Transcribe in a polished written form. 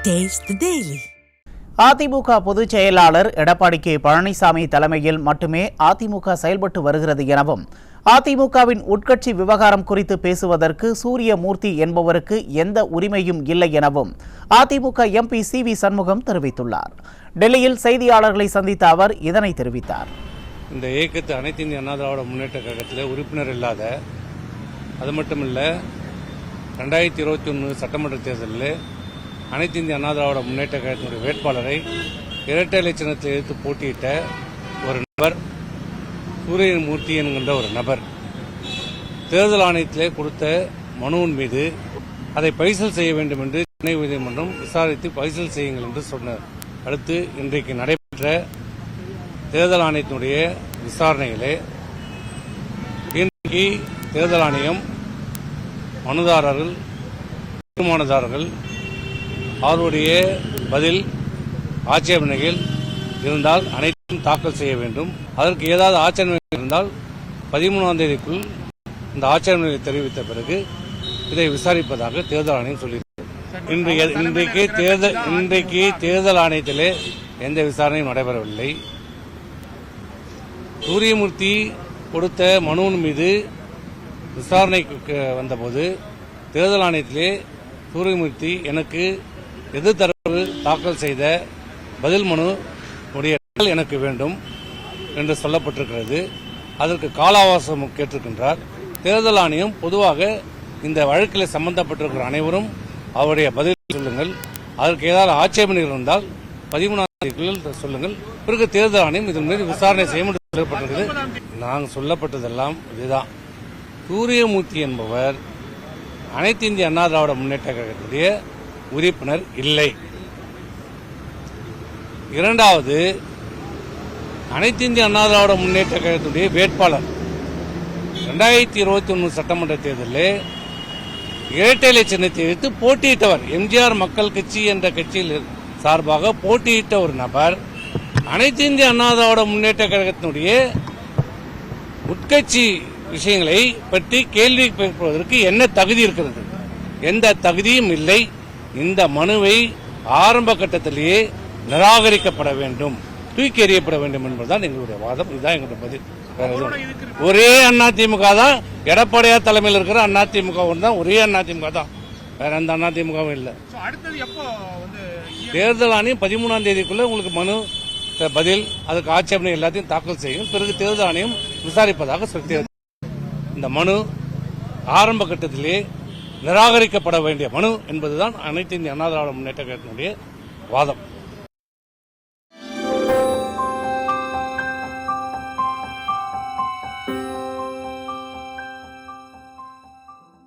Taste the Daily. AIADMK பொதுச் செயலாளர் Edappadi K Palaniswami தலைமையில் மட்டுமே அதிமுக செயல்பட்டு வருகிறது எனவும் அதிமுகவின் உட்கட்சி விவகாரம் குறித்து பேசுவதற்கு சூரியமூர்த்தி என்பவருக்கு எந்த உரிமையும் இல்லை எனவும் அதிமுக எம்பி சி.வி. சண்முகம் தெரிவித்துள்ளார். டெல்லியில் செய்தியாளர்களை சந்தித்த அவர் இதனை தெரிவித்தார். இந்த இயக்கத்து அனைத்து இந்திய அண்ணா திராவிட முன்னேற்ற கழகத்தில் உறுப்பினர் இல்லாத, அது மட்டுமல்ல 2021 சட்டமன்ற தேர்தலில் அனைத்து இந்திய அண்ணா திராவிட முன்னேற்ற கழகத்தினுடைய வேட்பாளரை இரட்டை இலை சின்னத்தில் எதிர்த்து போட்டியிட்ட ஒரு நபர், சூரியமூர்த்தி என்கின்ற ஒரு நபர், தேர்தல் ஆணையத்திலே கொடுத்த மனுவின் மீது அதை பரிசீலனை செய்ய வேண்டும் என்று சென்னை உயர்நீதிமன்றம் விசாரித்து பரிசீலனை செய்யுங்கள் என்று சொன்னார். அடுத்து இன்றைக்கு நடைபெற்ற தேர்தல் ஆணையத்தினுடைய விசாரணையிலே இன்றைக்கு தேர்தல் ஆணையம் மனுதாரர்கள், தீர்மானதாரர்கள் அவருடைய பதில் ஆட்சேபனைகள் இருந்தால் அனைத்தும் தாக்கல் செய்ய வேண்டும். அதற்கு ஏதாவது ஆட்சேபனைகள் இருந்தால் 13ஆம் தேதிக்குள் இந்த ஆட்சேபனைகளை தெரிவித்த பிறகு இதை விசாரிப்பதாக தேர்தல் ஆணையம் சொல்லியிருக்கிறது. இன்றைக்கு தேர்தல் ஆணையத்திலே எந்த விசாரணையும் நடைபெறவில்லை. சூரியமூர்த்தி கொடுத்த மனுவின் மீது விசாரணைக்கு வந்தபோது தேர்தல் ஆணையத்திலே சூரியமூர்த்தி எனக்கு எதிர்த்தரப்பு தாக்கல் செய்த பதில் மனு எனக்கு வேண்டும் என்று சொல்லப்பட்டிருக்கிறது. அதற்கு கால அவகாசம் கேட்டிருக்கின்றார். தேர்தல் ஆணையம் பொதுவாக இந்த வழக்கில் சம்பந்தப்பட்டிருக்கிற அனைவரும் அவருடைய பதில் சொல்லுங்கள், அதற்கு ஏதாவது ஆட்சேபனைகள் இருந்தால் 13ஆம் தேதிக்குள் சொல்லுங்கள், பிறகு தேர்தல் ஆணையம் இதன் மீது விசாரணை செய்ய முடியும் சொல்லப்பட்டிருக்கிறது. நாங்கள் சொல்லப்பட்டதெல்லாம் இதுதான். சூரியமூர்த்தி என்பவர் அனைத்து இந்திய அண்ணா திராவிட முன்னேற்ற கழகத்துடைய உறுப்பினர் இல்லை. இரண்டாவது, அனைத்து இந்திய அண்ணா திராவிட முன்னேற்ற கழகத்துடைய வேட்பாளர் 2021 சட்டமன்ற தேர்தலில் இரட்டை இலை சின்னத்தை எடுத்து போட்டியிட்டவர், எம்ஜிஆர் மக்கள் கட்சி என்ற கட்சியில் சார்பாக போட்டியிட்ட ஒரு நபர் அனைத்து இந்திய அண்ணா திராவிட முன்னேற்ற கழகத்தினுடைய உட்கட்சி விஷயங்களை பற்றி கேள்வி கேட்பதற்கு என்ன தகுதி இருக்கிறது? எந்த தகுதியும் இல்லை. இந்த மனுவை ஆரம்ப கட்டத்திலேயே நிராகரிக்கப்பட வேண்டும், தூக்கி எறியப்பட வேண்டும் என்பதுதான் எங்களுடைய வாதம். இதுதான் எங்களுடைய பதில். ஒரே அதிமுக தான், எடப்பாடியார் தலைமையில் இருக்கிற அதிமுக தான், ஒரே அதிமுக தான், வேற எந்த அதிமுகவும் இல்லை. தேர்தல் ஆணையம் 13ஆம் தேதிக்குள்ள உங்களுக்கு மனு பதில், அதுக்கு ஆட்சேபனை எல்லாத்தையும் தாக்கல் செய்யும், பிறகு தேர்தல் ஆணையம் விசாரிப்பதாக சொல்லி இந்த மனு ஆரம்ப கட்டத்திலே நிராகரிக்கப்பட வேண்டிய மனு என்பதுதான் அனைத்து இந்திய அண்ணா திராவிட முன்னேற்ற கழகத்தினுடைய வாதம்.